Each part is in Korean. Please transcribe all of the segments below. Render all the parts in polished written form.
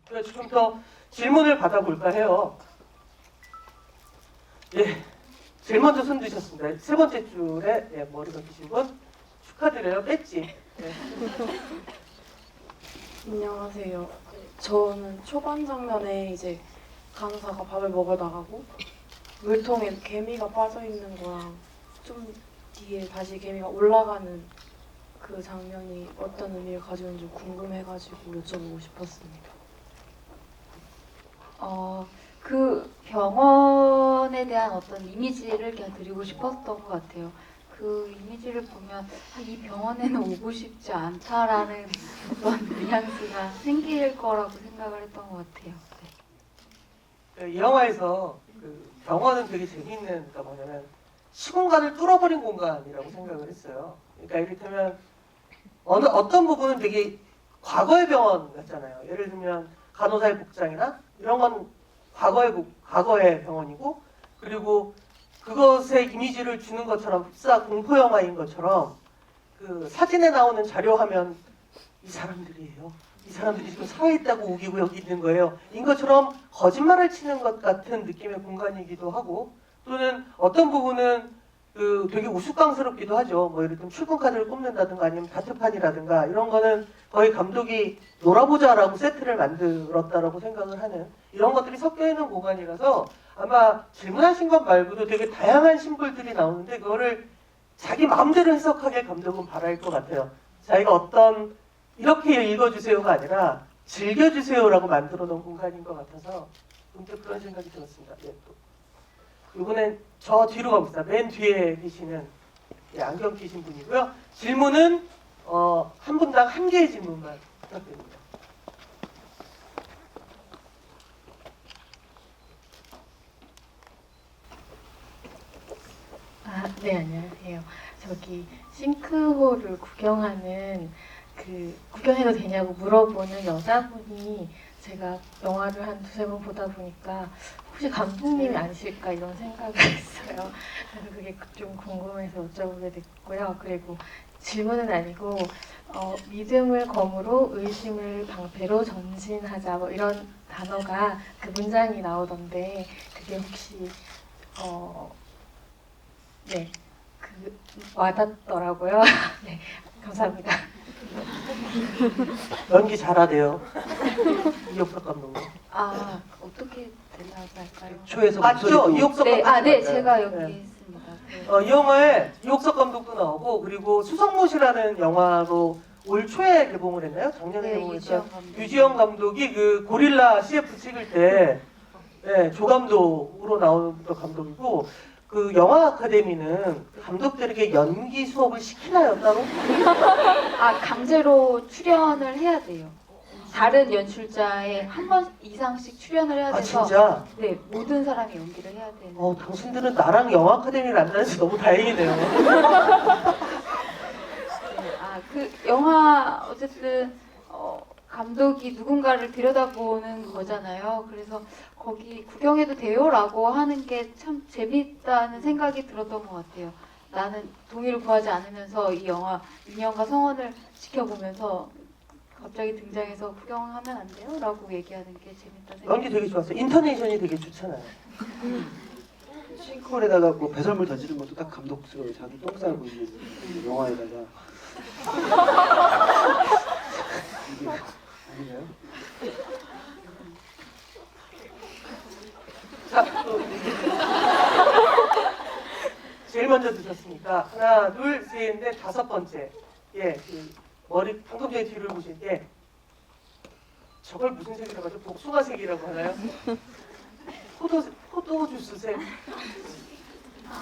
그래서 지금부터 질문을 받아볼까 해요. 예, 제일 먼저 손 드셨습니다. 세 번째 줄에 예, 머리가 기신 분 축하드려요. 배지. 예. 안녕하세요. 저는 초반 장면에 이제 간호사가 밥을 먹으러 나가고 물통에 개미가 빠져 있는 거랑 좀 뒤에 다시 개미가 올라가는 그 장면이 어떤 의미를 가지고 있는지 궁금해가지고 여쭤보고 싶었습니다. 그 병원에 대한 어떤 이미지를 그냥 드리고 싶었던 것 같아요. 그 이미지를 보면 이 병원에는 오고 싶지 않다라는 어떤 뉘앙스가 생길 거라고 생각을 했던 것 같아요. 네. 이 영화에서 그 병원은 되게 재미있는 게 뭐냐면 시공간을 뚫어버린 공간이라고 생각을 했어요. 그러니까 이를테면 어떤 부분은 되게 과거의 병원 같잖아요. 예를 들면 간호사의 복장이나 이런 건 과거의 병원이고, 그리고 그것의 이미지를 주는 것처럼 흡사 공포 영화인 것처럼 그 사진에 나오는 자료 화면 이 사람들이에요. 이 사람들이 지금 살아있다고 우기고 여기 있는 거예요. 인 것처럼 거짓말을 치는 것 같은 느낌의 공간이기도 하고, 또는 어떤 부분은 그 되게 우스꽝스럽기도 하죠. 뭐 예를 들면 출근 카드를 꼽는다든가 아니면 다트판이라든가 이런 거는 거의 감독이 놀아보자라고 세트를 만들었다라고 생각을 하는 이런 것들이 섞여 있는 공간이라서 아마 질문하신 것 말고도 되게 다양한 심볼들이 나오는데 그거를 자기 마음대로 해석하게 감독은 바랄 것 같아요. 자기가 어떤 이렇게 읽어주세요가 아니라 즐겨주세요라고 만들어 놓은 공간인 것 같아서 문득 그런 생각이 들었습니다. 예, 또. 이번엔 저 뒤로 가봅시다. 맨 뒤에 계시는 예, 안경 끼신 분이고요. 질문은 한 분당 한 개의 질문만 부탁드립니다. 네, 안녕하세요. 저기 싱크홀을 구경하는 구경해도 되냐고 물어보는 여자분이 제가 영화를 한 두세 번 보다 보니까 혹시 감독님이 아니실까 이런 생각을 했어요. 그래서 그게 좀 궁금해서 여쭤보게 됐고요. 그리고 질문은 아니고 믿음을 검으로 의심을 방패로 전진하자 뭐 이런 단어가 그 문장이 나오던데 그게 혹시 네, 와닿더라고요. 네, 감사합니다. 연기 잘하대요. 이옥석 감독님. 어떻게 대답을 할까요? 초에서 맞죠? 이옥석 네, 감독님. 네, 맞아요. 제가 여기 네. 있습니다. 이 영화에 이옥석 감독도 나오고, 그리고 수성못이라는 영화로 올 초에 개봉을 했나요? 작년에 네, 개봉했던 유지영 감독. 유지영 감독이 그 고릴라 CF 찍을 때 네, 조감독으로 나오는 감독이고, 그 영화 아카데미는 감독들에게 연기 수업을 시키나요 따로? 강제로 출연을 해야 돼요. 다른 연출자에 한 번 이상씩 출연을 해야 아 돼서 진짜? 네, 모든 사람이 연기를 해야 되는. 당신들은 나랑 영화 아카데미를 안 다녀서 너무 다행이네요. 그 영화 어쨌든 감독이 누군가를 들여다보는 거잖아요. 그래서 거기 구경해도 돼요라고 하는 게 참 재밌다는 생각이 들었던 것 같아요. 나는 동의를 구하지 않으면서 이 영화 인연과 성원을 지켜보면서 갑자기 등장해서 구경하면 안 돼요? 라고 얘기하는 게 재밌다 생각. 연기 되게 좋았어요. 인터네이션이 되게 좋잖아요. 싱크홀에다가 뭐 배설물 던지는 것도 딱 감독스러워요. 자기 똥 싸고 있는 영화에다가. 이게 아닌가요? 자, 제일 먼저 드셨으니까 하나, 둘, 셋, 넷, 다섯 번째. 예, 그 머리 방금 전에 뒤를 보실 때 저걸 무슨 색이라고 하죠? 복숭아색이라고 하나요? 포도주스색.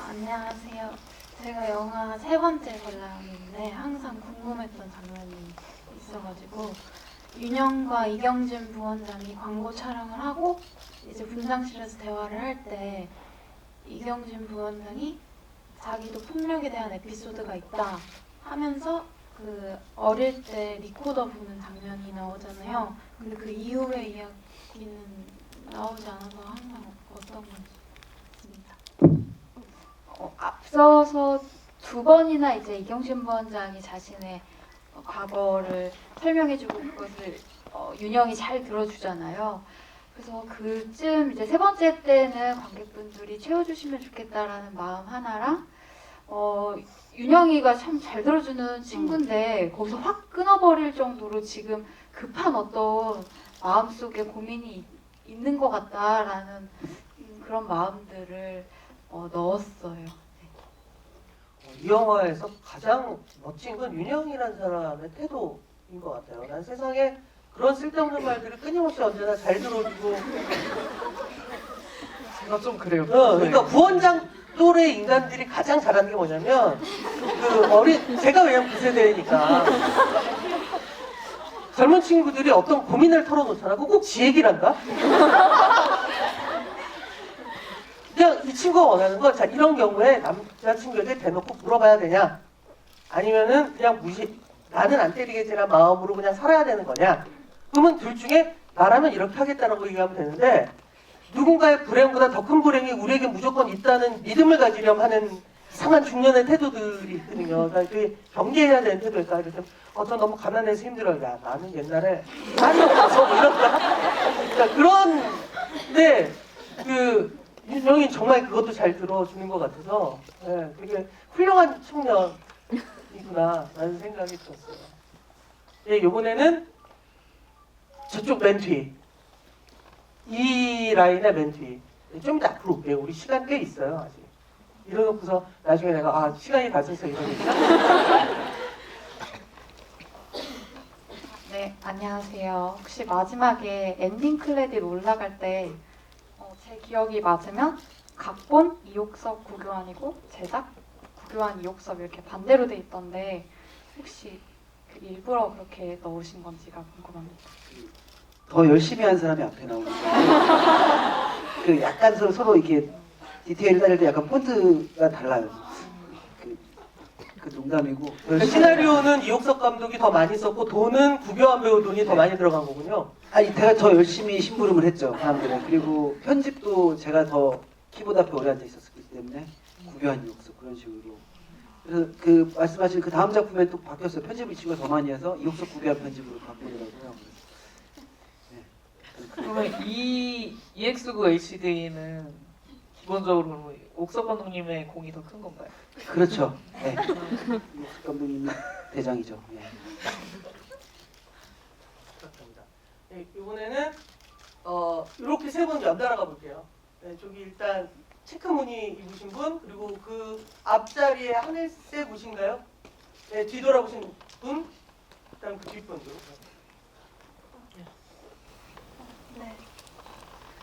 안녕하세요. 제가 영화 세 번째 관람인데 항상 궁금했던 장면이 있어가지고 윤영과 이경준 부원장이 광고 촬영을 하고 이제 분장실에서 대화를 할 때 이경준 부원장이 자기도 폭력에 대한 에피소드가 있다 하면서 그 어릴 때 리코더 보는 장면이 나오잖아요. 근데 그 이후의 이야기는 나오지 않아서 항상 어떤 건지. 앞서서 두 번이나 이제 이경신 부원장이 자신의 과거를 설명해주고 그것을 윤영이 잘 들어주잖아요. 그래서 그쯤 이제 세 번째 때는 관객분들이 채워주시면 좋겠다라는 마음 하나랑 윤영이가 참 잘 들어주는 친구인데 거기서 확 끊어버릴 정도로 지금 급한 어떤 마음속에 고민이 있는 것 같다라는 그런 마음들을 넣었어요. 이 영화에서 가장 멋진 건 윤영이라는 사람의 태도인 것 같아요. 난 세상에 그런 쓸데없는 말들을 끊임없이 언제나 잘 들어주고 제가 좀 그래요. 그러니까 부원장 또래 인간들이 가장 잘하는 게 뭐냐면 제가 왜냐면 그 세대니까 젊은 친구들이 어떤 고민을 털어놓잖아. 그거 꼭 지 얘기를 한다. 그냥 이 친구가 원하는 건, 자, 이런 경우에 남자친구에게 대놓고 물어봐야 되냐? 아니면은 그냥 나는 안 때리겠지라는 마음으로 그냥 살아야 되는 거냐? 그러면 둘 중에 나라면 이렇게 하겠다라고 얘기하면 되는데, 누군가의 불행보다 더 큰 불행이 우리에게 무조건 있다는 믿음을 가지려면 하는 이상한 중년의 태도들이 있거든요. 그러니까 되게 경계해야 되는 태도일까? 그래서 저 너무 가난해서 힘들어요. 야, 나는 옛날에 많이 없어서 뭐 이런다. 그러니까 그런데 윤영이 정말 그것도 잘 들어주는 것 같아서 되게 훌륭한 청년이구나 라는 생각이 들었어요. 예, 이번에는 저쪽 맨 뒤. 이 라인의 맨 뒤. 좀 이따 앞으로 올게요. 우리 시간 꽤 있어요, 아직. 이러놓고서 나중에 내가 시간이 다 돼서 이러니까. 네, 안녕하세요. 혹시 마지막에 엔딩 크레딧 올라갈 때 제 기억이 맞으면 각본 이옥섭 구교환이고 제작 구교환 이옥섭 이렇게 반대로 돼 있던데 혹시 일부러 그렇게 넣으신 건지가 궁금합니다. 더 열심히 한 사람이 앞에 나오는 거예요. 약간 서로 이렇게 디테일을 따질 때 약간 폰트가 달라요. 그 농담이고. 시나리오는 이옥석 감독이 더 많이 썼고 돈은 구교환 배우 돈이 더 많이 들어간 거군요. 아니 제가 더 열심히 심부름을 했죠, 사람들은. 그리고 편집도 제가 더 키보드 앞에 오래 앉아 있었기 때문에 구교환 이옥섭 그런 식으로. 그래서 그 말씀하신 그 다음 작품에 또 바뀌었어요. 편집을 이 친구가 더 많이 해서 이옥섭 구교환 편집으로 바꾸더라고요. 그러면 이 EX9 HD는 기본적으로 옥석 감독님의 공이 더 큰 건가요? 그렇죠. 네. 이옥섭 감독님이 대장이죠. 네. 그렇습니다. 네, 이번에는 이렇게 세 분 연달아 가볼게요. 네, 저기 일단 체크 무늬 입으신 분, 그리고 그 앞자리에 하늘색 옷인가요? 네, 뒤돌아보신 분, 그다음 그 뒷분도. 네.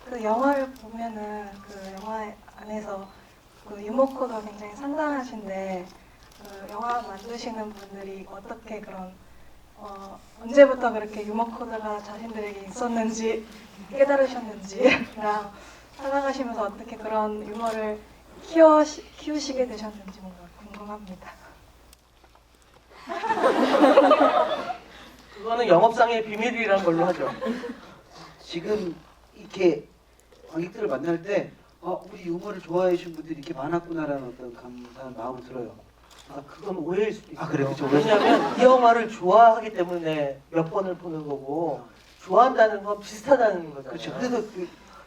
그 영화를 보면은 그 영화 안에서 그 유머 코드가 굉장히 상당하신데 그 영화 만드시는 분들이 어떻게 그런 언제부터 그렇게 유머 코드가 자신들에게 있었는지 깨달으셨는지랑 살아가시면서 어떻게 그런 유머를 키우시게 되셨는지 뭔가 궁금합니다. 그거는 영업상의 비밀이라는 걸로 하죠. 지금 이렇게 관객들을 만날 때 우리 유머를 좋아해 주신 분들이 이렇게 많았구나라는 어떤 감사한 마음을 들어요. 그건 오해일 수도 있어요. 그래요? 그쵸. 왜냐하면 이 영화를 좋아하기 때문에 몇 번을 보는 거고 좋아한다는 건 비슷하다는 거잖아요. 그렇죠. 그래서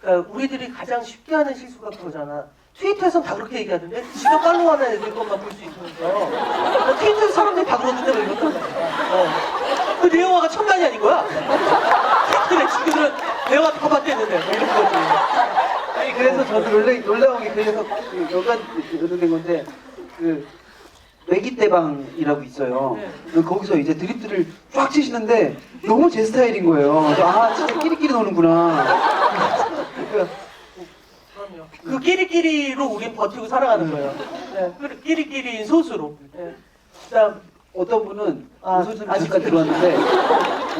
그러니까 우리들이 가장 쉽게 하는 실수가 그거잖아. 트위터에서는 다 그렇게 얘기하던데 지가 팔로우하는 애들 것만 볼 수 있으면서 트위터에서 사람들이 다 그러는데 왜 이것도 거야. 그 내 영화가 천만이 아닌 거야. 트위터의 친구들은 내 영화 다 봤대는데 뭐 이런 거지. 아니 그래서 저도 놀라운 게 그래서 여간 연루된 건데 매기대방이라고 있어요. 거기서 이제 드립들을 쫙 치시는데 너무 제 스타일인 거예요. 그래서 진짜 끼리끼리 노는구나. 그럼요. 그 끼리끼리로 우린 버티고 살아가는 거예요. 네, 끼리끼리인 소수로. 네. 그다음 어떤 분은 오선 선배 잠깐 들어왔는데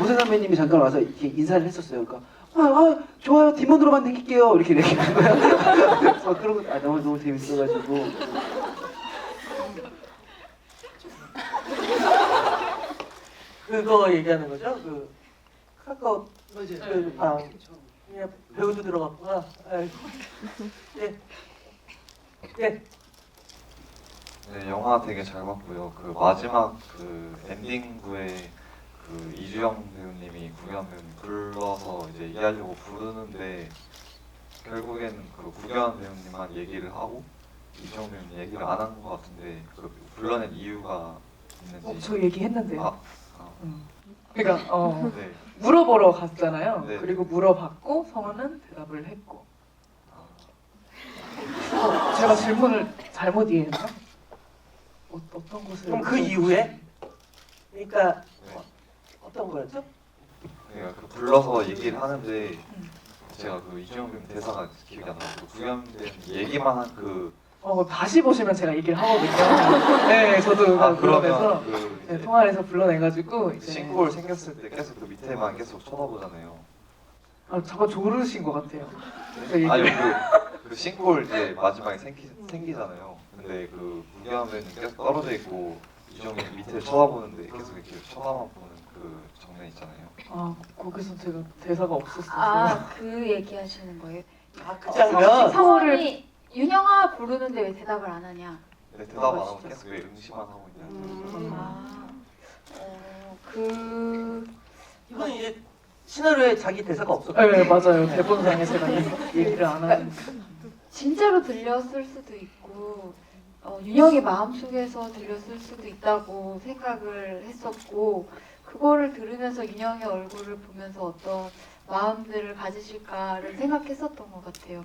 오선 선배님이 잠깐 와서 이렇게 인사를 했었어요. 그러니까 좋아요 뒷문으로만 당길게요 이렇게 얘기하는 거야. 그래서 그런 거 너무 재밌어가지고. 그거 얘기하는 거죠? 그 카카오 그 방 배우도 들어갔구나. 아이고. 예. 예. 네, 영화 되게 잘 봤고요. 그 마지막 그 엔딩부에 그 이주영 배우님이 구경 배우님 불러서 이제 얘기하려고 부르는데 결국에는 그 구경 배우님만 얘기를 하고 이주영 배우님 얘기를 안 한 것 같은데 그 불러낸 이유가 있는지. 저 얘기했는데요. 아, 그러니까 네. 물어보러 갔잖아요. 네. 그리고 물어봤고 성원은 대답을 했고. 제가 질문을 잘못 이해했나? 어떤 것을? 그럼 그 이후에 그러니까 네. 어떤 거였죠? 그러니까 그 불러서 얘기를 하는데 제가 그 이주영 배우님 대사가 기억이 안 나고 구경 배우님 얘기만 한그 다시 보시면 제가 얘기를 하거든요. 네, 저도 불러내서 그 네, 통화해서 불러내가지고 이제 싱크홀 생겼을 때 계속 그 밑에만 계속 쳐다보잖아요. 잠깐 조르신 것 같아요. 그래서 아니 얘기를 그 싱크홀 이제 마지막에 생기잖아요. 근데 그 구경 배우님 계속 떨어져 있고 이주영 배우님 밑에 쳐다보는데 계속 이렇게 쳐다만 보는 그 장면 있잖아요. 거기서 제가 대사가 없었어요. 아, 그 얘기하시는 거예요? 그 장면. 성원이 윤영아 부르는데 왜 대답을 안 하냐? 근데 대답 안 하고 계속 왜 응시만 하고 있냐. 아, 이건 이제 시나리오에 자기 대사가 없었고. 네, 맞아요. 대본상에 제가 얘기를 안 하는. 진짜로 들렸을 수도 있고 윤영이 마음속에서 들렸을 수도 있다고 생각을 했었고 그거를 들으면서 윤영의 얼굴을 보면서 어떤 마음들을 가지실까를 생각했었던 것 같아요.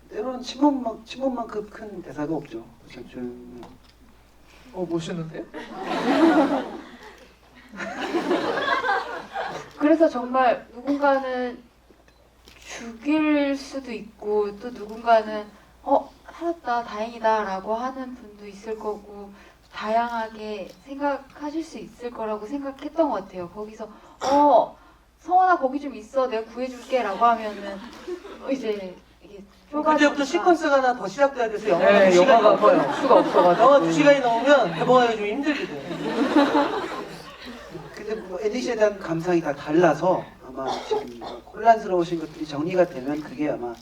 때로는 침묵만큼 큰 대사가 없죠. 저는 멋있는데요? 그래서 정말 누군가는 죽일 수도 있고 또 누군가는 살았다 다행이다 라고 하는 분도 있을 거고 다양하게 생각하실 수 있을 거라고 생각했던 것 같아요. 거기서 성원아 거기 좀 있어 내가 구해줄게 라고 하면은 이제 이게 그때부터 시퀀스가 하나 더 시작돼야 돼서 영화가 네, 2시간이 영화가 넘어요. 수가 없어가지고. 영화 2시간이 넘으면 개봉하기 좀 힘들게 돼요. 근데 뭐 에디시에 대한 감상이 다 달라서 아마 지금 혼란스러우신 것들이 정리가 되면 그게 아마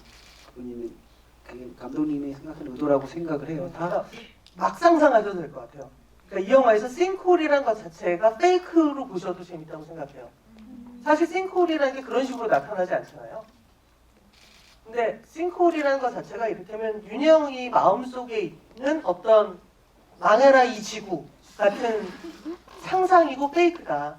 그게 감독님이 생각하는 의도라고 생각을 해요. 다 막 상상하셔도 될 것 같아요. 그러니까 이 영화에서 싱크홀이라는 것 자체가 페이크로 보셔도 재밌다고 생각해요. 사실 싱크홀이라는 게 그런 식으로 나타나지 않잖아요. 근데 싱크홀이라는 것 자체가 이를테면 윤영이 마음속에 있는 어떤 망해라 이 지구 같은 상상이고 페이크다로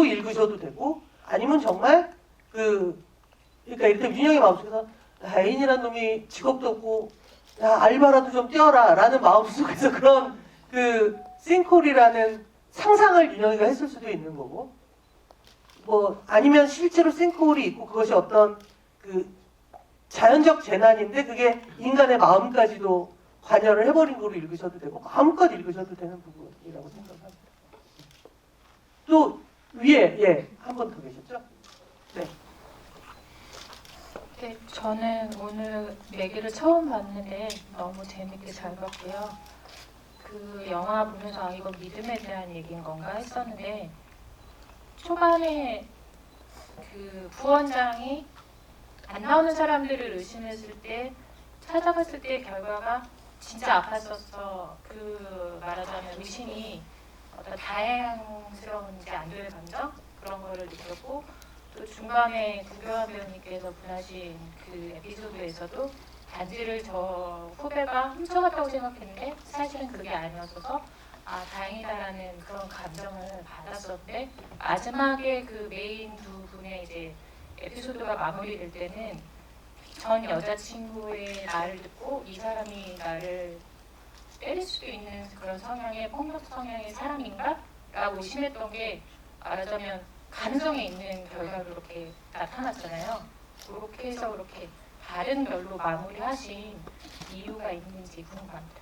읽으셔도 되고 아니면 정말 그러니까 이를테면 윤영이 마음속에서 애인이란 놈이 직업도 없고 야 알바라도 좀 뛰어라 라는 마음속에서 그런 싱크홀이라는 상상을 윤영이가 했을 수도 있는 거고 뭐 아니면 실제로 싱크홀이 있고 그것이 어떤 자연적 재난인데 그게 인간의 마음까지도 관여를 해버린 거로 읽으셔도 되고 마음껏 읽으셔도 되는 부분이라고 생각합니다. 또 위에 한 번 더 계셨죠? 네. 네, 저는 오늘 얘기를 처음 봤는데 너무 재밌게 잘 봤고요. 그 영화 보면서 이거 믿음에 대한 얘기인 건가 했었는데 초반에 그 부원장이 안 나오는 사람들을 의심했을 때 찾아갔을 때 결과가 진짜 아팠었어. 말하자면 의심이 어떤 다행스러운지 안 될 감정 그런 거를 느꼈고 또 중간에 구교환 배우님께서 분하신 그 에피소드에서도 단지를 저 후배가 훔쳐갔다고 생각했는데 사실은 그게 아니었어서 다행이다라는 그런 감정을 받았었는데 마지막에 그 메인 두 분의 이제 에피소드가 마무리될 때는 전 여자친구의 말을 듣고 이 사람이 나를 때릴 수도 있는 그런 성향의 폭력 성향의 사람인가? 라고 의심했던 게 말하자면 가능성에 있는 결과로 이렇게 나타났잖아요. 그렇게 해서 그렇게 다른 결로 마무리하신 이유가 있는지 궁금합니다.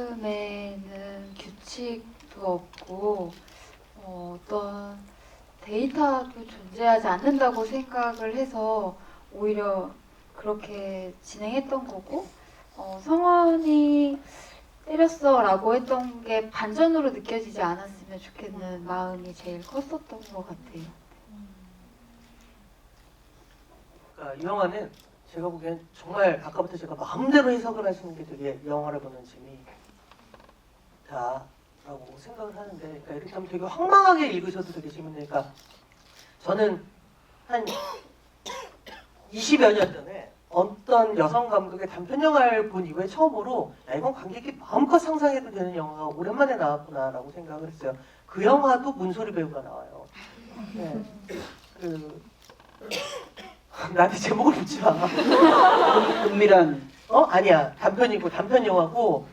믿음에는 규칙도 없고 어떤 데이터도 존재하지 않는다고 생각을 해서 오히려 그렇게 진행했던 거고 성원이 때렸어 라고 했던 게 반전으로 느껴지지 않았으면 좋겠는 마음이 제일 컸었던 것 같아요. 그러니까 이 영화는 제가 보기엔 정말 아까부터 제가 마음대로 해석을 하시는 게 되게 이 영화를 보는 재미가 라고 생각을 하는데, 그러니까 이렇게 되게 황망하게 읽으셔도 되게 재밌으니까 저는 한 20여 년 전에 어떤 여성 감독의 단편 영화를 본 이후에 처음으로 야, 이건 관객이 마음껏 상상해도 되는 영화가 오랜만에 나왔구나라고 생각을 했어요. 그 영화도 문소리 배우가 나와요. 네. 나한테 제목을 묻지 마. 은밀한 아니야. 단편 영화고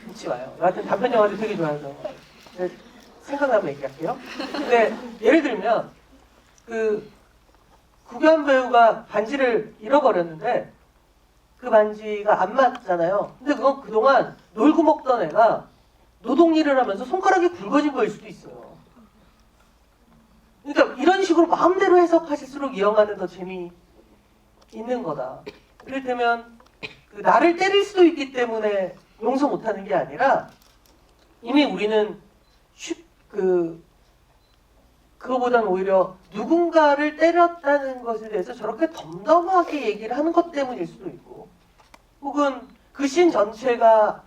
묻지 마요. 여하튼 단편 영화를 되게 좋아해서 생각나면 얘기할게요. 근데 예를 들면 구교한 배우가 반지를 잃어버렸는데 그 반지가 안 맞잖아요. 근데 그건 그동안 놀고 먹던 애가 노동일을 하면서 손가락이 굵어진 거일 수도 있어요. 그러니까 이런 식으로 마음대로 해석하실수록 이 영화는 더 재미있는 거다. 이를테면 나를 때릴 수도 있기 때문에 용서 못하는 게 아니라 이미 우리는 그거보다는 오히려 누군가를 때렸다는 것에 대해서 저렇게 덤덤하게 얘기를 하는 것 때문일 수도 있고, 혹은 그 씬 전체가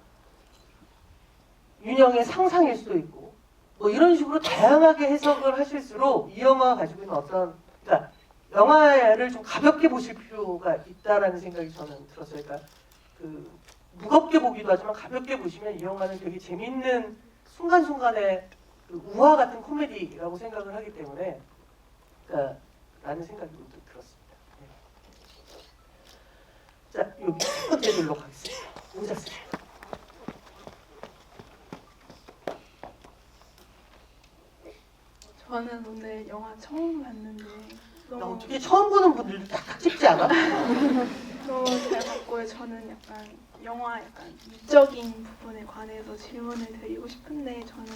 윤영의 상상일 수도 있고, 뭐 이런 식으로 다양하게 해석을 하실수록 이 영화가 가지고 있는 그러니까 영화를 좀 가볍게 보실 필요가 있다라는 생각이 저는 들었어요. 그러니까 무겁게 보기도 하지만 가볍게 보시면 이 영화는 되게 재밌는 순간순간의 우화 같은 코미디라고 생각을 하기 때문에 라는 생각이 문득 들었습니다. 네. 자, 여기 첫 번째 글로 가겠습니다. 오셨어요. 저는 오늘 영화 처음 봤는데 너무 어떻게 처음 보는 분들도 딱 찍지 않아? 너무 잘 봤고요. 저는 약간 영화 약간 미적인 부분에 관해서 질문을 드리고 싶은데, 저는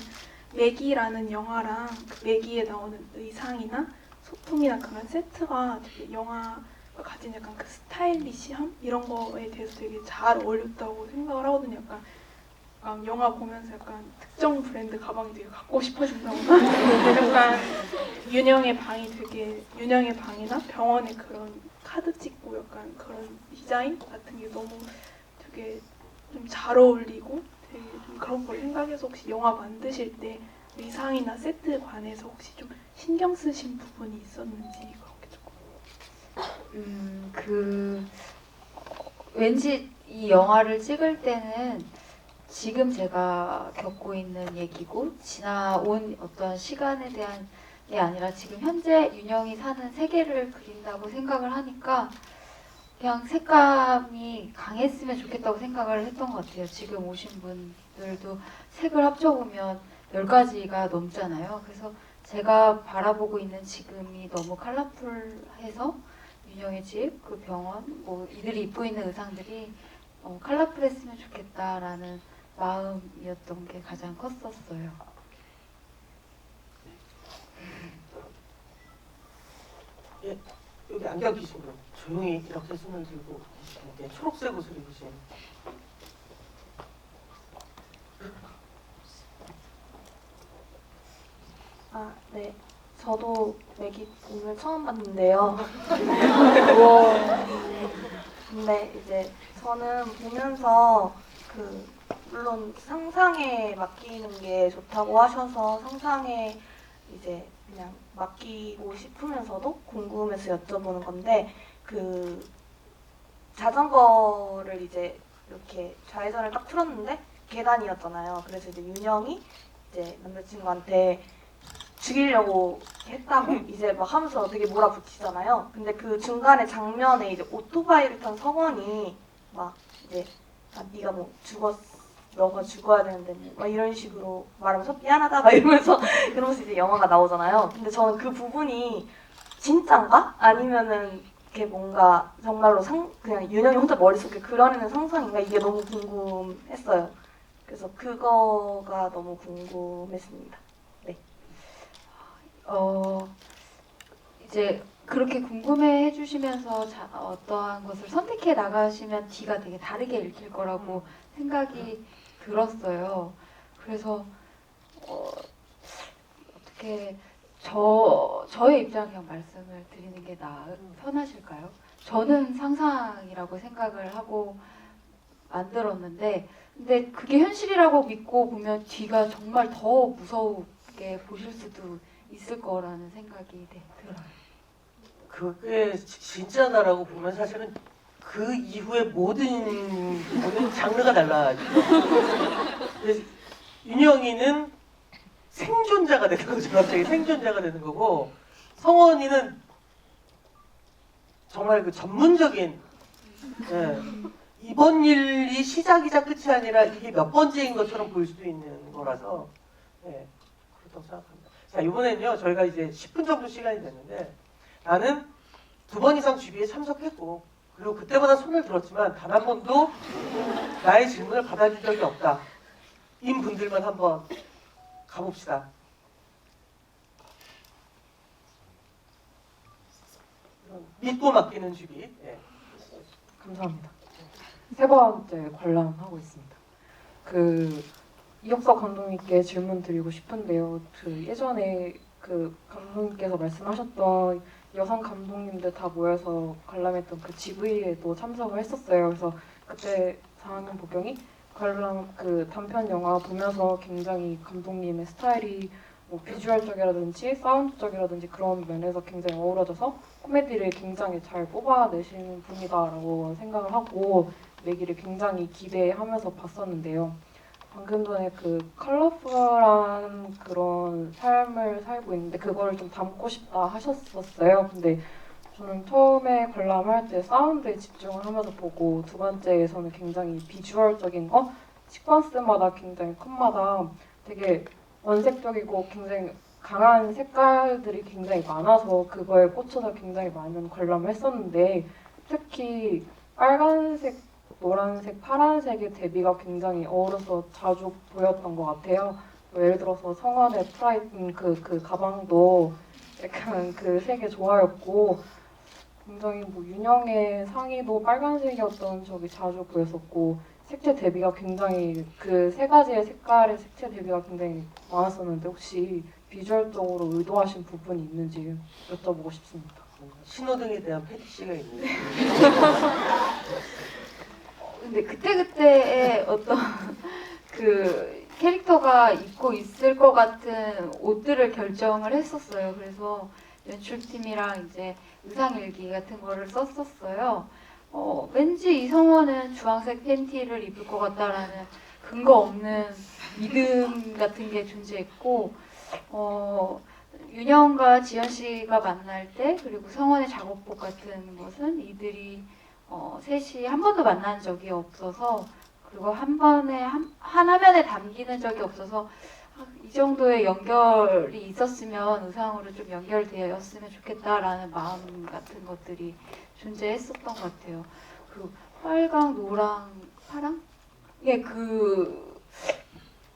매기라는 영화랑 그 매기에 나오는 의상이나 소품이나 그런 세트가 되게 영화가 가진 약간 그 스타일리시함 이런 거에 대해서 되게 잘 어울렸다고 생각을 하거든요. 약간 영화 보면서 약간 특정 브랜드 가방이 되게 갖고 싶어진다거나 약간 윤영의 방이나 병원의 그런 카드 찍고 약간 그런 디자인 같은 게 너무 되게 좀 잘 어울리고 되게 좀 그런 걸 생각해서 혹시 영화 만드실 때 의상이나 세트에 관해서 혹시 좀 신경 쓰신 부분이 있었는지 그런 게 조금. 왠지 이 영화를 찍을 때는 지금 제가 겪고 있는 얘기고 지나온 어떤 시간에 대한 게 아니라 지금 현재 윤영이 사는 세계를 그린다고 생각을 하니까 그냥 색감이 강했으면 좋겠다고 생각을 했던 것 같아요. 지금 오신 분들도 색을 합쳐보면 10가지가 넘잖아요. 그래서 제가 바라보고 있는 지금이 너무 컬러풀해서 윤영의 집, 그 병원, 뭐 이들이 입고 있는 의상들이 컬러풀했으면 좋겠다라는 마음이었던 게 가장 컸었어요. 예, 여기 안경 끼신 분 조용히 이렇게 손을 들고 계시는데 초록색 옷을 입으신. 네. 저도 매기 오늘 처음 봤는데요. 근데 이제 저는 보면서 물론 상상에 맡기는 게 좋다고 하셔서 상상에 이제 그냥 맡기고 싶으면서도 궁금해서 여쭤보는 건데, 자전거를 이제 이렇게 좌회전을 딱 틀었는데 계단이었잖아요. 그래서 이제 윤영이 이제 남자친구한테 죽이려고 했다고 이제 막 하면서 되게 몰아붙이잖아요. 근데 그 중간에 장면에 이제 오토바이를 탄 성원이 막 이제 네가 뭐 너가 죽어야 되는데 막 이런 식으로 말하면서 미안하다 막 이러면서 이제 영화가 나오잖아요. 근데 저는 그 부분이 진짠가? 아니면은 이게 뭔가 정말로 그냥 윤영이 혼자 머릿속에 그려내는 상상인가? 이게 너무 궁금했어요. 그래서 그거가 너무 궁금했습니다. 네. 이제 그렇게 궁금해 해주시면서 어떠한 것을 선택해 나가시면 뒤가 되게 다르게 읽힐 거라고 생각이 들었어요. 그래서 어떻게 저의 입장 그냥 말씀을 드리는 게 편하실까요? 저는 상상이라고 생각을 하고 만들었는데 근데 그게 현실이라고 믿고 보면 뒤가 정말 더 무서우게 보실 수도 있을 거라는 생각이 들어요. 그게 진짜다라고 보면 사실은 그 이후에 모든 장르가 달라지죠. 그래서 윤영이는 생존자가 되는 거죠. 갑자기 생존자가 되는 거고 성원이는 정말 그 전문적인 예, 이번 일이 시작이자 끝이 아니라 이게 몇 번째인 것처럼 보일 수도 있는 거라서 예, 그렇다고 생각합니다. 자, 이번에는요 저희가 이제 10분 정도 시간이 됐는데 나는 2번 이상 GB에 참석했고 그리고 그때마다 손을 들었지만 단 한 번도 나의 질문을 받아준 적이 없다. 인 분들만 한번 가봅시다. 믿고 맡기는 GB. 예. 감사합니다. 세 번째 관람하고 있습니다. 이혁석 감독님께 질문 드리고 싶은데요. 예전에 감독님께서 말씀하셨던 여성 감독님들 다 모여서 관람했던 GV에도 참석을 했었어요. 그래서 그때 4학년 보경이 관람 단편 영화 보면서 굉장히 감독님의 스타일이 뭐 비주얼적이라든지 사운드적이라든지 그런 면에서 굉장히 어우러져서 코미디를 굉장히 잘 뽑아내시는 분이다라고 생각을 하고 내기를 굉장히 기대하면서 봤었는데요. 방금 전에 컬러풀한 그런 삶을 살고 있는데 그거를 좀 담고 싶다 하셨었어요. 근데 저는 처음에 관람할 때 사운드에 집중을 하면서 보고 두 번째에서는 굉장히 비주얼적인 거 시퀀스마다 굉장히 컷마다 되게 원색적이고 굉장히 강한 색깔들이 굉장히 많아서 그거에 꽂혀서 굉장히 많은 관람을 했었는데 특히 빨간색, 노란색, 파란색의 대비가 굉장히 어우러서 자주 보였던 것 같아요. 예를 들어서 성원의 프라이드 그 가방도 약간 그 색이 좋아였고 굉장히 뭐 윤영의 상의도 빨간색이었던 적이 자주 보였었고 색채 대비가 굉장히 그 세 가지의 색깔의 색채 대비가 굉장히 많았었는데 혹시 비주얼적으로 의도하신 부분이 있는지 여쭤보고 싶습니다. 신호등에 대한 패티시가 있는데 근데 그때그때의 어떤 캐릭터가 입고 있을 것 같은 옷들을 결정을 했었어요. 그래서 연출팀이랑 이제 의상일기 같은 거를 썼었어요. 왠지 이성원은 주황색 팬티를 입을 것 같다라는 근거 없는 믿음 같은 게 존재했고, 윤영과 지연 씨가 만날 때 그리고 성원의 작업복 같은 것은 이들이 셋이 한 번도 만난 적이 없어서 그리고 한 번에 한 화면에 담기는 적이 없어서 이 정도의 연결이 있었으면 의상으로 좀 연결되었으면 좋겠다라는 마음 같은 것들이 존재했었던 것 같아요. 그리고 빨강, 노랑, 파랑? 예,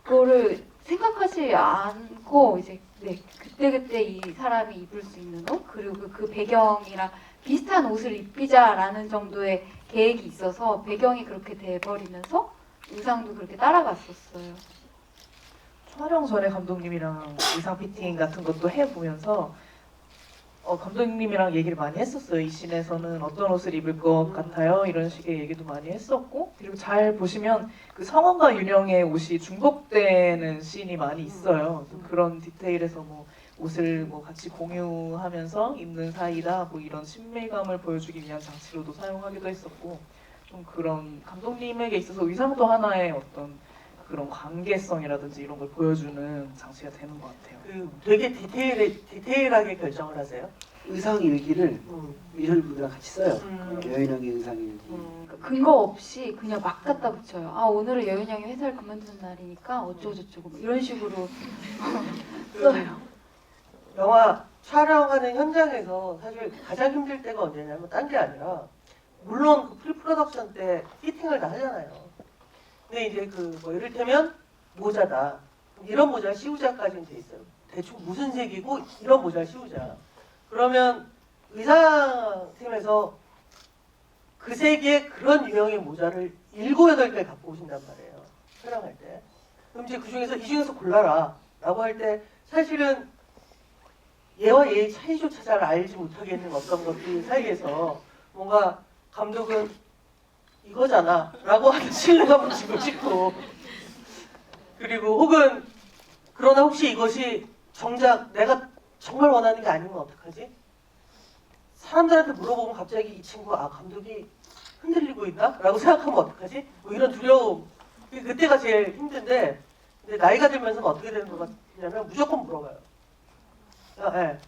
그거를 생각하지 않고 이제 그때 이 사람이 입을 수 있는 옷 그리고 그 배경이랑 비슷한 옷을 입히자라는 정도의 계획이 있어서 배경이 그렇게 돼버리면서 의상도 그렇게 따라갔었어요. 촬영 전에 감독님이랑 의상 피팅 같은 것도 해보면서 감독님이랑 얘기를 많이 했었어요. 이 씬에서는 어떤 옷을 입을 것 같아요. 이런 식의 얘기도 많이 했었고 그리고 잘 보시면 그 성원과 윤영의 옷이 중복되는 씬이 많이 있어요. 그런 디테일에서 뭐 옷을 뭐 같이 공유하면서 입는 사이다 뭐 이런 친밀감을 보여주기 위한 장치로도 사용하기도 했었고 좀 그런 감독님에게 있어서 의상도 하나의 어떤 그런 관계성이라든지 이런 걸 보여주는 장치가 되는 것 같아요. 되게 디테일하게 결정을 하세요. 의상 일기를 미술분들랑 같이 써요. 여인형의 의상 일기. 근거 없이 그냥 막 갖다 붙여요. 아 오늘은 여윤영이 회사를 그만두는 날이니까 어쩌고저쩌고 뭐 이런 식으로 써요. 영화 촬영하는 현장에서 사실 가장 힘들 때가 언제냐면 딴 게 아니라 물론 그 프리프로덕션 때 피팅을 다 하잖아요. 근데 이제 뭐 이를테면 모자다. 이런 모자를 씌우자까지는 돼 있어요. 대충 무슨 색이고 이런 모자를 씌우자. 그러면 의상팀에서 그 색의 그런 유형의 모자를 7, 8개 갖고 오신단 말이에요. 촬영할 때. 그럼 이제 이 중에서 골라라. 라고 할 때 사실은 얘와 얘의 차이조차 잘 알지 못하겠는 어떤 것들 사이에서 뭔가 감독은 이거잖아 라고 하는 신뢰감 지고 찍고, 그리고 혹은 그러나 혹시 이것이 정작 내가 정말 원하는 게 아니면 어떡하지? 사람들한테 물어보면 갑자기 이 친구가 감독이 흔들리고 있나? 라고 생각하면 어떡하지? 뭐 이런 두려움, 그때가 제일 힘든데, 근데 나이가 들면서는 어떻게 되는 것 같냐면 무조건 물어봐요. 야,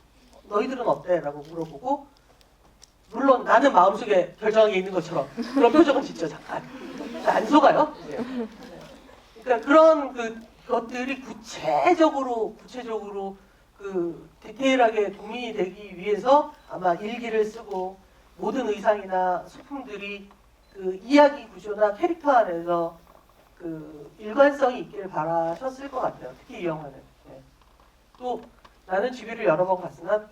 너희들은 어때? 라고 물어보고, 물론 나는 마음속에 결정하게 있는 것처럼 그런 표정은 짓죠. 잠깐 안 속아요. 그러니까 그런 것들이 구체적으로 디테일하게 국민이 되기 위해서 아마 일기를 쓰고 모든 의상이나 소품들이 이야기 구조나 캐릭터 안에서 일관성이 있기를 바라셨을 것 같아요. 특히 이 영화는. 또 나는 GV를 여러 번 봤으나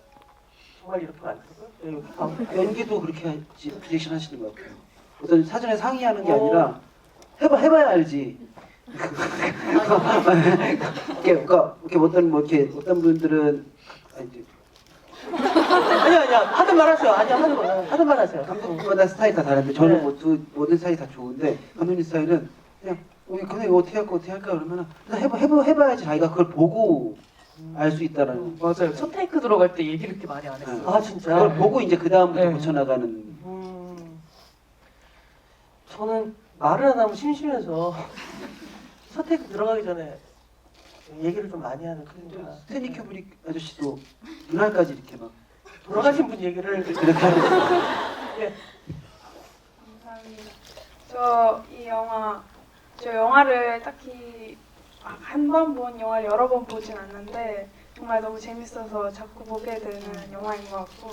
정말 이렇게 많더라고요. 연기도 그렇게 디렉션 하시는 것 같아요. 어떤 사전에 상의하는 게 아니라 해봐야 알지. 이렇게 어떤 분들은 아니야 하든 말하세요. 하든 말하세요. 감독마다 스타일 다 다른데 저는 모든 스타일이 다 좋은데 감독님 스타일은 그냥 이거 어떻게 할까 그러면 그냥 해봐야지 자기가 그걸 보고 알 수 있다라는. 맞아요. 첫 테이크 들어갈 때 얘기를 그렇게 많이 안 했어요. 아 진짜. 그걸 보고 이제 그 다음부터 네. 고쳐나가는. 저는 말을 안 하면 심심해서 첫 테이크 들어가기 전에 얘기를 좀 많이 하는 편입니다. 스탠리 큐브릭 아저씨도 눈알까지 이렇게 막 돌아가신 분 얘기를 그렇게 하는. 감사합니다. 저 영화를 딱히 한 번 본 영화를 여러 번 보진 않는데 정말 너무 재밌어서 자꾸 보게 되는 영화인 것 같고,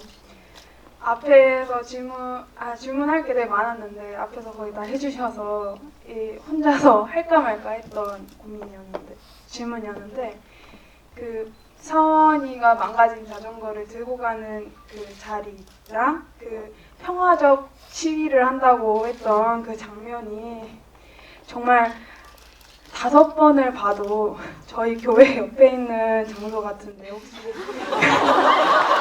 앞에서 질문할 게 되게 많았는데 앞에서 거의 다 해주셔서 혼자서 할까 말까 했던 질문이었는데, 서원이가 망가진 자전거를 들고 가는 그 자리랑 평화적 시위를 한다고 했던 그 장면이 정말 5번을 봐도 저희 교회 옆에 있는 장소 같은데, 혹시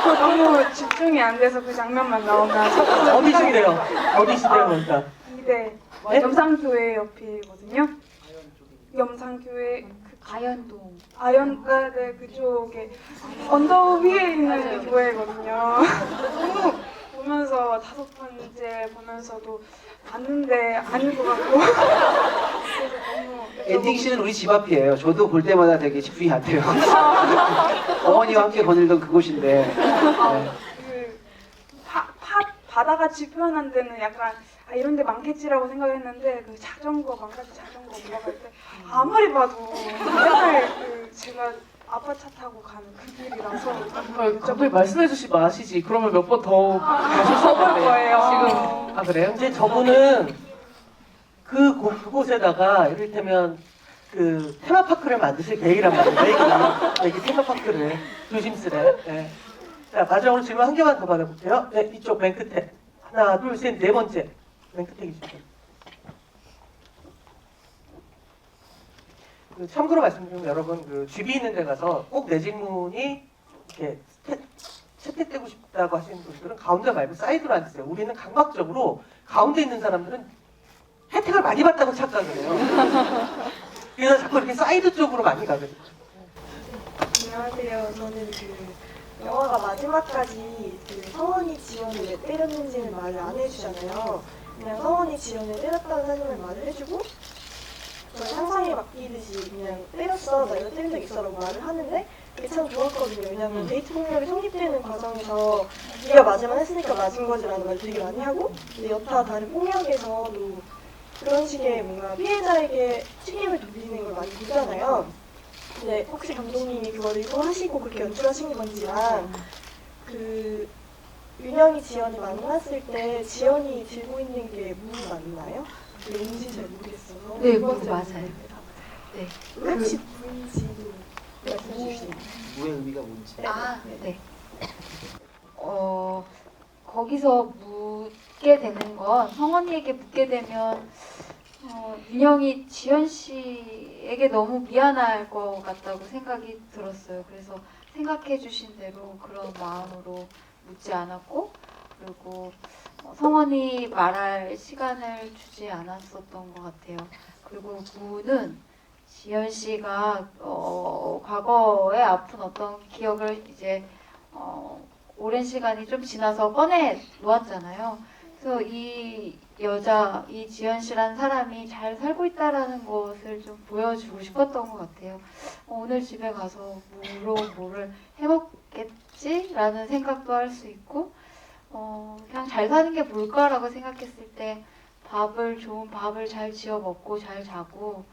너무 집중이 안 돼서 그 장면만 나오면 찾아서 어디신데요? 그러니까. 네, 염산교회 옆이거든요. 염산교회 가연동. 네, 그쪽에 언덕 위에 있는 교회거든요. 너무 보면서 5번째 보면서도 봤는데 아닌 것 같고. 그래서 너무 엔딩씬은 우리 집 앞이에요. 저도 볼 때마다 되게 집중이 안 돼요. 어머니와 함께 거닐던 그곳인데. 바다같이 표현한 데는 약간 이런 데 많겠지라고 생각했는데, 망가진 자전거 올라갈 때 아무리 봐도 맨날 제가 아빠 차 타고 가는 그 길이라서 감독님 말씀해 주시면 아시지. 그러면 몇 번 더 써볼 거예요. 지금 그래요? 이제 저분은 그곳에다가 이를테면 테마파크를 만드실 계획이란 말이에요. 여기 테마파크를 조심스레. 네. 자, 마지막으로 질문 한 개만 더 받아볼게요. 네, 이쪽 맨 끝에. 하나, 둘, 셋, 네 번째. 맨 끝에 계시죠. 참고로 말씀드리면 여러분, GV 있는 데 가서 꼭 내 질문이 이렇게 채택되고 싶다고 하시는 분들은 가운데 말고 사이드로 앉으세요. 우리는 강박적으로 가운데 있는 사람들은 혜택을 많이 받다고 착각을 해요. 그래서 자꾸 이렇게 사이드 쪽으로 많이 가거든요. 안녕하세요. 저는 영화가 마지막까지 서원이 지연을 왜 때렸는지는 말을 안 해주잖아요. 그냥 서원이 지연을 때렸다는 사실만 말을 해주고, 저희 상상에 맡기듯이 그냥 때렸어, 나 이거 때린 적 있어 라고 말을 하는데, 그게 참 좋았거든요. 왜냐면 데이트 폭력이 성립되는 과정에서 네가 맞으면 했으니까 맞은 거지라는 말 되게 많이 하고, 근데 여타 다른 폭력에서도 그런 식의 뭔가 피해자에게 책임을 돌리는 걸 많이 보잖아요. 근데 혹시 감독님이 그걸 의도하시고 그렇게 연출하신 건지랑, 윤영이 지연이 만났을 때 지연이 들고 있는 게 무 맞나요? 뭔지 잘 모르겠어서. 네, 맞아요. 네. 혹시 무인지도 말씀해 주시나요? 무의 의미가 뭔지. 네. 거기서 묻게 되는 건, 성원이에게 묻게 되면 윤영이 지연 씨에게 너무 미안할 것 같다고 생각이 들었어요. 그래서 생각해 주신 대로 그런 마음으로 묻지 않았고, 그리고 성원이 말할 시간을 주지 않았었던 것 같아요. 그리고 무는 지연 씨가 과거에 아픈 어떤 기억을 이제 오랜 시간이 좀 지나서 꺼내 놓았잖아요. 그래서 이 여자, 이 지연 씨라는 사람이 잘 살고 있다라는 것을 좀 보여주고 싶었던 것 같아요. 오늘 집에 가서 뭐를 해먹겠지라는 생각도 할 수 있고, 그냥 잘 사는 게 뭘까라고 생각했을 때 좋은 밥을 잘 지어 먹고 잘 자고,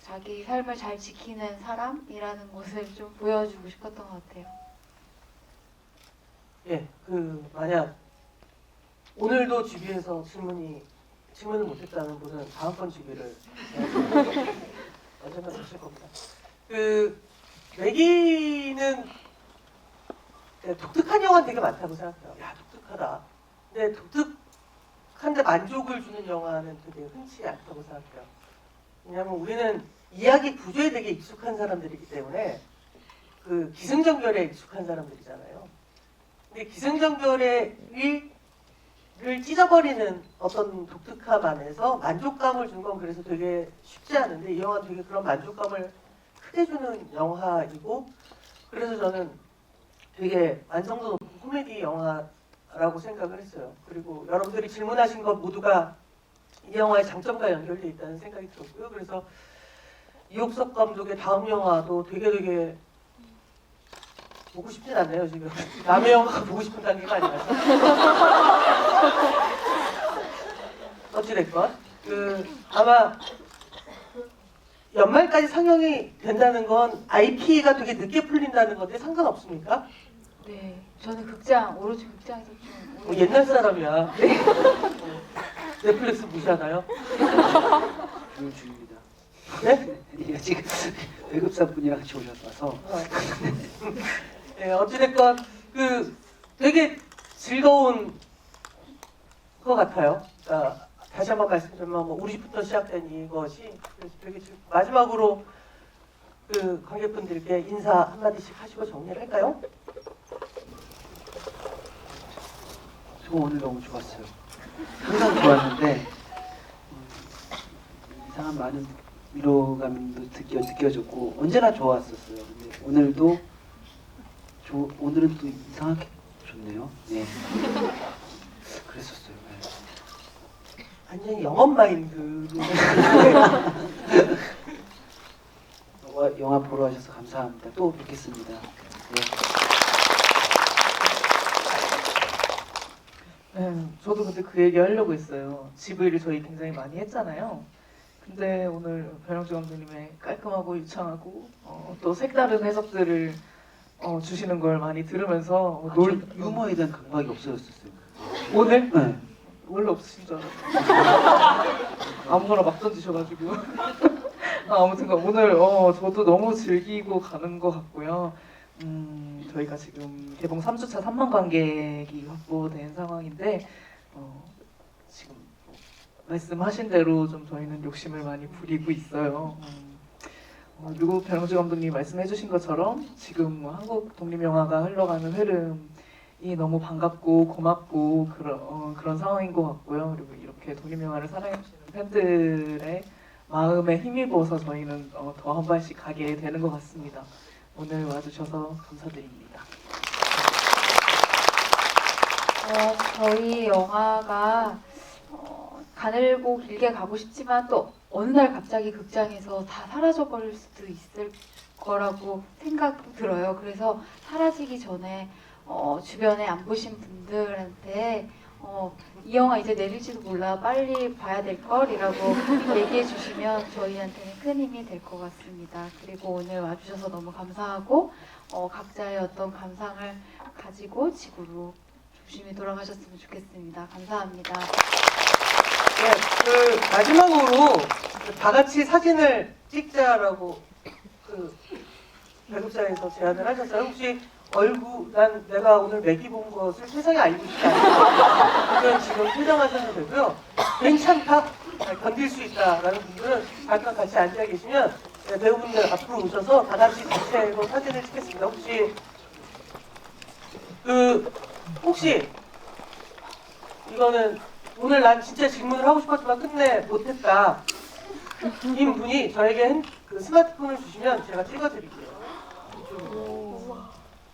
자기 삶을 잘 지키는 사람이라는 것을 좀 보여주고 싶었던 것 같아요. 예, 만약 오늘도 주비에서 질문을 못했다는 분은 다음번 주비를 언젠가 하실 겁니다. 매기는 독특한 영화는 되게 많다고 생각해요. 야, 독특하다. 근데 독특한데 만족을 주는 영화는 되게 흔치 않다고 생각해요. 왜냐하면 우리는 이야기 구조에 되게 익숙한 사람들이기 때문에 기승전결에 익숙한 사람들이잖아요. 근데 기승전결을 찢어버리는 어떤 독특함 안에서 만족감을 준 건 그래서 되게 쉽지 않은데 이 영화는 되게 그런 만족감을 크게 주는 영화이고 그래서 저는 되게 완성도 높은 코미디 영화라고 생각을 했어요. 그리고 여러분들이 질문하신 것 모두가 이 영화의 장점과 연결되어 있다는 생각이 들었고요. 그래서 이옥석 감독의 다음 영화도 되게 보고 싶진 않네요, 지금. 남의 영화가 보고 싶은 단계가 아니라서. 어찌됐건. 아마 연말까지 상영이 된다는 건 IP가 되게 늦게 풀린다는 건데 상관없습니까? 네, 저는 오로지 극장에서 좀 옛날 사람이야. 넷플릭스 무시하나요? 교육 중입니다. 네? 예, 지금 배급사분이랑 같이 오셔서 네, 어찌됐건 되게 즐거운 것 같아요. 그러니까 다시 한번 말씀드리면 우리 집부터 시작된 이것이 그래서 되게 마지막으로 관객분들께 인사 한마디씩 하시고 정리를 할까요? 저 오늘 너무 좋았어요. 항상 좋았는데 이상한 많은 위로감도 느껴졌고 언제나 좋았었어요. 근데 오늘은 또 이상하게 좋네요. 네. 그랬었어요. 네. 완전히 영업 마인드로 영화 보러 와주셔서 감사합니다. 또 뵙겠습니다. 네. 네, 저도 근데 그 얘기 하려고 했어요. GV를 저희 굉장히 많이 했잖아요. 근데 오늘 변영주 감독님의 깔끔하고 유창하고 또 색다른 해석들을 주시는 걸 많이 들으면서 유머에 대한 강박이 없어졌었어요. 오늘? 네. 원래 없으신 줄 알았어요. 아무거나 막 던지셔가지고. 아무튼 오늘 저도 너무 즐기고 가는 것 같고요. 저희가 지금 개봉 3주차 3만 관객이 확보된 상황인데 지금 말씀하신 대로 좀 저희는 욕심을 많이 부리고 있어요. 그리고 변영주 감독님이 말씀해주신 것처럼 지금 한국 독립영화가 흘러가는 흐름이 너무 반갑고 고맙고 그런 상황인 것 같고요. 그리고 이렇게 독립영화를 사랑해주시는 팬들의 마음에 힘입어서 저희는 더 한 발씩 가게 되는 것 같습니다. 오늘 와주셔서 감사드립니다. 저희 영화가 가늘고 길게 가고 싶지만 또 어느 날 갑자기 극장에서 다 사라져버릴 수도 있을 거라고 생각도 들어요. 그래서 사라지기 전에 주변에 안 보신 분들한테 이 영화 이제 내릴지도 몰라 빨리 봐야 될 걸이라고 얘기해 주시면 저희한테는 큰 힘이 될 것 같습니다. 그리고 오늘 와주셔서 너무 감사하고 각자의 어떤 감상을 가지고 집으로 조심히 돌아가셨으면 좋겠습니다. 감사합니다. 네, 마지막으로 다 같이 사진을 찍자라고 배급사에서 제안을 하셨어요. 혹시 내가 오늘 매기 본 것을 세상에 알고 싶지 않다. 그건 지금 표정하셔도 되고요. 괜찮다, 견딜 수 있다라는 분들은 잠깐 같이 앉아 계시면 배우분들 앞으로 오셔서 다 같이 단체로 사진을 찍겠습니다. 혹시 이거는 오늘 난 진짜 질문을 하고 싶었지만 끝내 못했다. 인 분이 저에게 그 스마트폰을 주시면 제가 찍어드릴게요.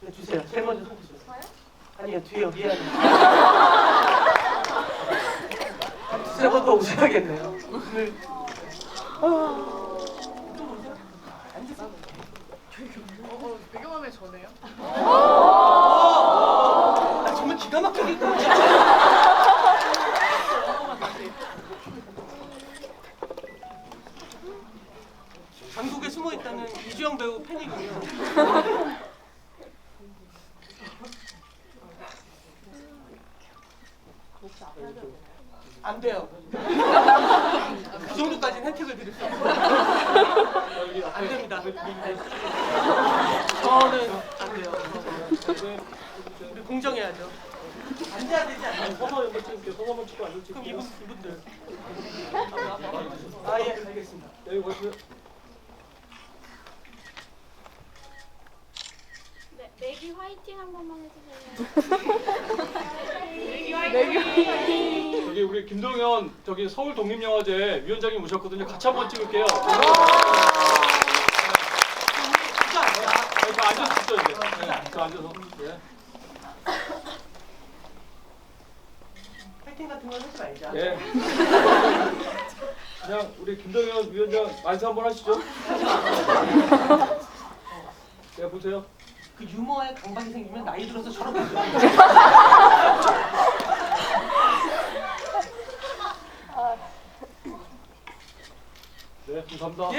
네, 주세요. 제일 먼저 손 주세요. 아니요, 뒤에요. 미안해요. 한 두세 번 더 오셔야겠네요. 배경화면 전에요? 아, 정말 기가 막히게 한국에 숨어 있다는 이주영 배우 팬이군요. 안 돼요. 그 정도까지는 혜택을 드릴 수 없어요. 안 됩니다. 저는 안 돼요. 우리 공정해야죠. 앉아야 되지 않나요? 서서 연결 찍을게요. 서서만 찍고 앉아 찍을게요. 그럼 이분들. 아, 예, 알겠습니다. 여기 보세요. 네, 내기 화이팅 한 번만 해주세요. 저기 우리 김동현 저기 서울 독립영화제 위원장님 오셨거든요. 같이 한번 찍을게요. 저 앉아서 찍죠 이제. 네, 저 앉아서. 네. 파이팅 같은 건 하지 말자. 예. 그냥 우리 김동현 위원장 말씀 한번 하시죠. 네, 보세요. 그 유머에 강박이 생기면 나이 들어서 저렇게 돼요. 네, 감사합니다. 예.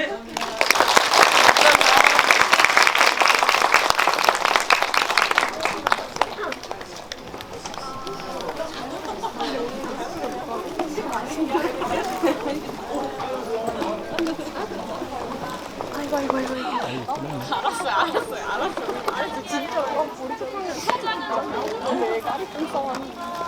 알았어요. 진짜 우리 좀 사장은 내가 좀 써왔는데.